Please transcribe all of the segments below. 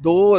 2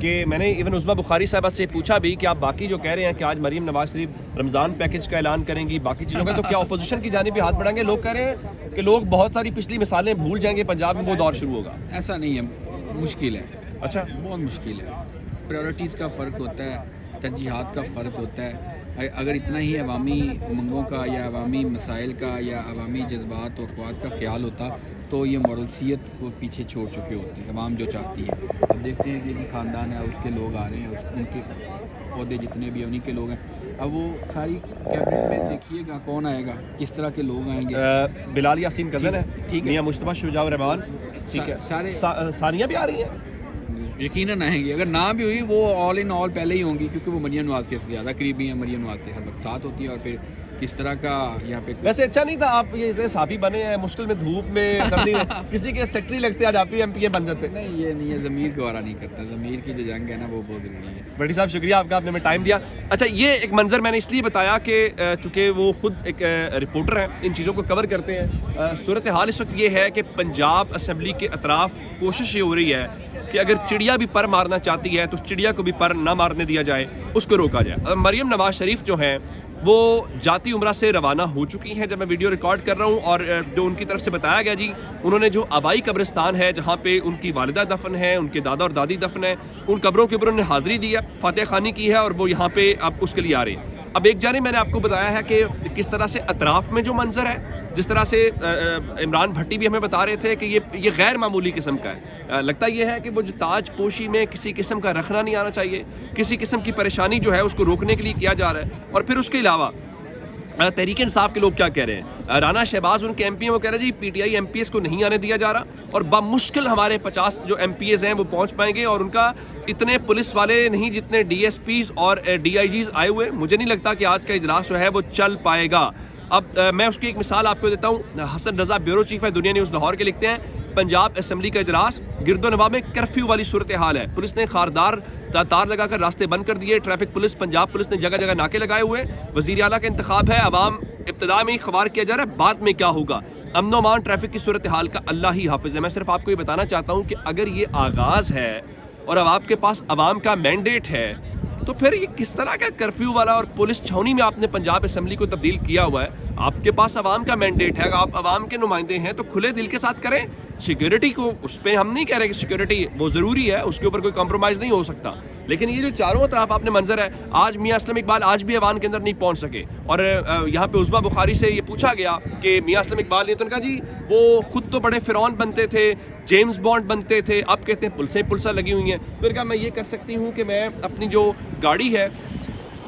کہ میں نے ایون عظمیٰ بخاری صاحبہ سے پوچھا بھی کہ آپ باقی جو کہہ رہے ہیں کہ آج مریم نواز شریف رمضان پیکج کا اعلان کریں گی باقی چیزوں کا، تو کیا اپوزیشن کی جانب بھی ہاتھ بڑھائیں گے؟ لوگ کہہ رہے ہیں کہ لوگ بہت ساری پچھلی مثالیں بھول جائیں گے، پنجاب میں وہ دور شروع ہوگا. ایسا نہیں ہے، مشکل ہے. اچھا، بہت مشکل ہے. پریورٹیز کا فرق ہوتا ہے، ترجیحات کا فرق ہوتا ہے. اگر اتنا ہی عوامی امنگوں کا یا عوامی مسائل کا یا عوامی جذبات و توقعات کا خیال ہوتا تو یہ موروثیت کو پیچھے چھوڑ چکے ہوتے ہیں. عوام جو چاہتی ہے، اب دیکھتے ہیں کہ یہ خاندان ہے، اس کے لوگ آ رہے ہیں، ان کے عہدے جتنے بھی انہیں کے لوگ ہیں. اب وہ ساری کیبنٹ میں دیکھیے گا کون آئے گا، کس طرح کے لوگ آئیں گے. بلال یاسین کزن ہے، ٹھیک ہے. میاں مصطفیٰ شجاع الرحمان، ٹھیک ہے. سارے ثانیہ بھی آ رہی ہیں، یقیناً آئیں گی. اگر نہ بھی ہوئی وہ آل ان آل پہلے ہی ہوں گی، کیونکہ وہ مریم نواز کے زیادہ قریبی ہیں. مریم نواز کے ہر وقت ساتھ ہوتی ہے. اور پھر کس طرح کا یہاں پہ ویسے اچھا نہیں تھا آپ یہ اتنے صحافی بنے ہیں، مشکل میں دھوپ میں سردی میں کسی کے سیکٹری لگتے آج آپ ایم پی اے بن جاتے. نہیں، یہ نہیں ہے، ضمیر گوارا نہیں کرتا. ضمیر کی جو جنگ ہے نا وہ بہت ضروری ہے. بڑی صاحب شکریہ آپ کا، آپ نے ہمیں ٹائم دیا. اچھا، یہ ایک منظر میں نے اس لیے بتایا کہ چونکہ وہ خود ایک رپورٹر ہیں، ان چیزوں کو کور کرتے ہیں. صورتحال اس وقت یہ ہے کہ پنجاب اسمبلی کے اطراف کوشش یہ ہو رہی ہے کہ اگر چڑیا بھی پر مارنا چاہتی ہے تو چڑیا کو بھی پر نہ مارنے دیا جائے، اس کو روکا جائے. مریم نواز شریف جو ہیں وہ جاتی عمرہ سے روانہ ہو چکی ہیں جب میں ویڈیو ریکارڈ کر رہا ہوں. اور جو ان کی طرف سے بتایا گیا جی، انہوں نے جو آبائی قبرستان ہے جہاں پہ ان کی والدہ دفن ہے، ان کے دادا اور دادی دفن ہے، ان قبروں کے اوپر انہوں نے حاضری دی ہے، فاتح خوانی کی ہے، اور وہ یہاں پہ اب اس کے لیے آ رہے ہیں. اب ایک جانب میں نے آپ کو بتایا ہے کہ کس طرح سے اطراف میں جو منظر ہے، جس طرح سے عمران بھٹی بھی ہمیں بتا رہے تھے کہ یہ غیر معمولی قسم کا ہے. لگتا یہ ہے کہ وہ جو تاج پوشی میں کسی قسم کا رکھنا نہیں آنا چاہیے، کسی قسم کی پریشانی جو ہے اس کو روکنے کے لیے کیا جا رہا ہے. اور پھر اس کے علاوہ تحریک انصاف کے لوگ کیا کہہ رہے ہیں؟ رانا شہباز ان کے ایم پی ہیں، وہ کہہ رہے ہیں جی P T I M P S کو نہیں آنے دیا جا رہا، اور بمشکل ہمارے 50 جو ایم پی ایز ہیں وہ پہنچ پائیں گے، اور ان کا اتنے پولیس والے نہیں جتنے ڈی ایس پیز اور ڈی آئی جیز آئے ہوئے. مجھے نہیں لگتا کہ آج کا اجلاس جو ہے وہ چل پائے گا. اب میں اس کی ایک مثال آپ کو دیتا ہوں. حسن رضا بیورو چیف ہے دنیا نیوز لاہور کے، لکھتے ہیں پنجاب اسمبلی کا اجلاس گرد و نواح میں کرفیو والی صورتحال ہے. پولیس نے خاردار تار لگا کر راستے بند کر دیے. ٹریفک پولیس، پنجاب پولیس نے جگہ جگہ ناکے لگائے ہوئے. وزیر اعلیٰ کا انتخاب ہے، عوام ابتدا میں ہی خوار کیا جا رہا ہے، بعد میں کیا ہوگا. امن و امان ٹریفک کی صورتحال کا اللہ ہی حافظ ہے. میں صرف آپ کو یہ بتانا چاہتا ہوں کہ اگر یہ آغاز ہے اور اب آپ کے پاس عوام کا مینڈیٹ ہے تو پھر یہ کس طرح کا کرفیو والا اور پولیس چھاؤنی میں آپ نے پنجاب اسمبلی کو تبدیل کیا ہوا ہے؟ آپ کے پاس عوام کا مینڈیٹ ہے، آپ عوام کے نمائندے ہیں تو کھلے دل کے ساتھ کریں. سیکیورٹی کو اس پہ ہم نہیں کہہ رہے کہ سیکیورٹی وہ ضروری ہے، اس کے اوپر کوئی کمپرومائز نہیں ہو سکتا، لیکن یہ جو چاروں طرف آپ نے منظر ہے، آج میاں اسلم اقبال آج بھی ایوان کے اندر نہیں پہنچ سکے. اور یہاں پہ عظمیٰ بخاری سے یہ پوچھا گیا کہ میاں اسلم اقبال نے تو کہا جی وہ خود تو بڑے فرعون بنتے تھے، جیمز بانڈ بنتے تھے، اب کہتے ہیں پلسیں لگی ہوئی ہیں. پھر کہا میں یہ کر سکتی ہوں کہ میں اپنی جو گاڑی ہے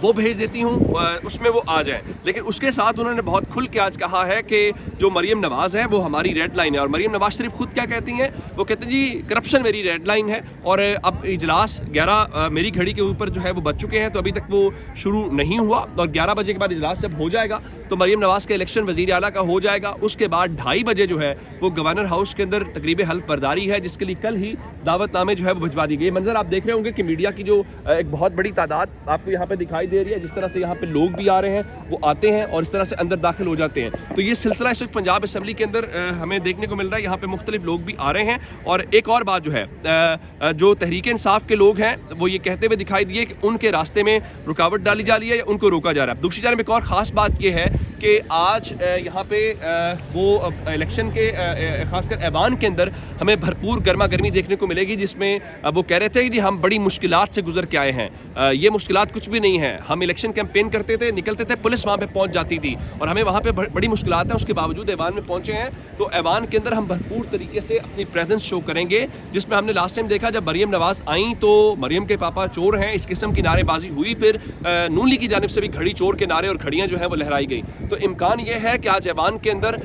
وہ بھیج دیتی ہوں، اس میں وہ آ جائیں. لیکن اس کے ساتھ انہوں نے بہت کھل کے آج کہا ہے کہ جو مریم نواز ہے وہ ہماری ریڈ لائن ہے. اور مریم نواز شریف خود کیا کہتی ہیں؟ وہ کہتے ہیں جی کرپشن میری ریڈ لائن ہے. اور اب اجلاس 11 میری گھڑی کے اوپر جو ہے وہ بچ چکے ہیں، تو ابھی تک وہ شروع نہیں ہوا، اور 11 بجے کے بعد اجلاس جب ہو جائے گا تو مریم نواز کا الیکشن وزیر اعلیٰ کا ہو جائے گا. اس کے بعد 2:30 بجے جو ہے وہ گورنر ہاؤس کے اندر تقریب حلف برداری ہے، جس کے لیے کل ہی دعوت نامے جو ہے وہ بھجوا دی گئی. منظر آپ دیکھ رہے ہوں گے کہ میڈیا کی جو ایک بہت بڑی تعداد آپ کو یہاں پہ دکھائی دے رہی ہے، جس طرح سے یہاں پہ لوگ بھی آ رہے ہیں، وہ آتے ہیں اور اس طرح سے اندر داخل ہو جاتے ہیں. تو یہ سلسلہ اس وقت پنجاب اسمبلی کے اندر ہمیں دیکھنے کو مل رہا ہے. یہاں پہ مختلف لوگ بھی آ رہے ہیں. اور ایک اور بات جو ہے، جو تحریک انصاف کے لوگ ہیں وہ یہ کہتے ہوئے دکھائی دیے کہ ان کے راستے میں رکاوٹ ڈالی جا رہی ہے یا ان کو روکا جا رہا ہے. دوسری جانب ایک اور خاص بات یہ ہے کہ آج یہاں پہ وہ الیکشن کے خاص کر ایوان کے اندر ہمیں بھرپور گرما گرمی دیکھنے کو ملے گی، جس میں وہ کہہ رہے تھے کہ ہم بڑی مشکلات سے گزر کے آئے ہیں. یہ مشکلات کچھ بھی نہیں ہیں. ہم الیکشن کیمپین کرتے تھے، نکلتے تھے، پولیس وہاں پہ پہنچ جاتی تھی اور ہمیں وہاں پہ بڑی مشکلات ہیں. اس کے باوجود ایوان میں پہنچے ہیں، تو ایوان کے اندر ہم بھرپور طریقے سے اپنی پریزنس شو کریں گے، جس میں ہم نے لاسٹ ٹائم دیکھا جب مریم نواز آئیں تو مریم کے پاپا چور ہیں اس قسم کی نعرے بازی ہوئی. پھر نون لیگ کی جانب سے بھی گھڑی چور کے نعرے اور گھڑیاں جو ہیں وہ لہرائی گئی. تو امکان یہ ہے کہ آج ایوان کے اندر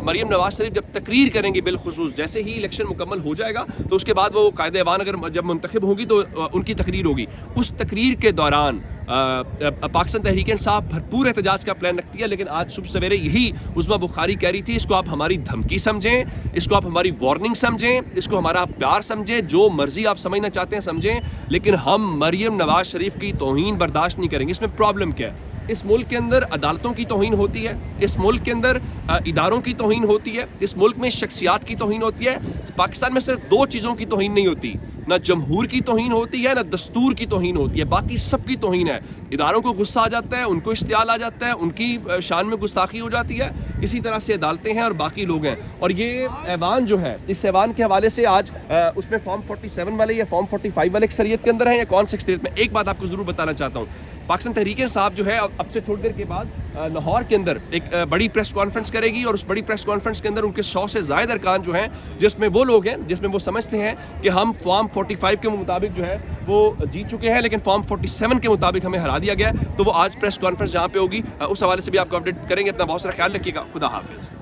مریم نواز شریف جب تقریر کریں گی، بالخصوص جیسے ہی الیکشن مکمل ہو جائے گا تو اس کے بعد وہ قائد ایوان اگر جب منتخب ہوگی تو ان کی تقریر ہوگی. اس تقریر کے دوران پاکستان تحریک انصاف بھرپور احتجاج کا پلان رکھتی ہے. لیکن آج صبح سویرے یہی عظمیٰ بخاری کہہ رہی تھی، اس کو آپ ہماری دھمکی سمجھیں، اس کو آپ ہماری وارننگ سمجھیں، اس کو ہمارا پیار سمجھیں، جو مرضی آپ سمجھنا چاہتے ہیں سمجھیں، لیکن ہم مریم نواز شریف کی توہین برداشت نہیں کریں گے. اس میں پرابلم کیا ہے؟ اس ملک کے اندر عدالتوں کی توہین ہوتی ہے، اس ملک کے اندر اداروں کی توہین ہوتی ہے، اس ملک میں شخصیات کی توہین ہوتی ہے. پاکستان میں صرف 2 چیزوں کی توہین نہیں ہوتی، نہ جمہور کی توہین ہوتی ہے، نہ دستور کی توہین ہوتی ہے، باقی سب کی توہین ہے. اداروں کو غصہ آ جاتا ہے، ان کو اشتعال آ جاتا ہے، ان کی شان میں گستاخی ہو جاتی ہے. اسی طرح سے عدالتیں ہیں اور باقی لوگ ہیں. اور یہ ایوان جو ہے، اس ایوان کے حوالے سے آج اس میں فارم 47 والے یا فارم 45 والے اکثریت کے اندر ہیں یا کون سی اکثریت میں، ایک بات آپ کو ضرور بتانا چاہتا ہوں. پاکستان تحریک انصاف جو ہے اب سے تھوڑی دیر کے بعد لاہور کے اندر ایک بڑی پریس کانفرنس کرے گی، اور اس بڑی پریس کانفرنس کے اندر ان کے 100 سے زائد ارکان جو ہیں، جس میں وہ لوگ ہیں جس میں وہ سمجھتے ہیں کہ ہم فارم 45 کے مطابق جو ہے وہ جیت چکے ہیں، لیکن فارم 47 کے مطابق ہمیں ہرا دیا گیا ہے. تو وہ آج پریس کانفرنس جہاں پہ ہوگی اس حوالے سے بھی آپ کو اپڈیٹ کریں گے. اپنا بہت سارا خیال رکھیے گا. خدا حافظ.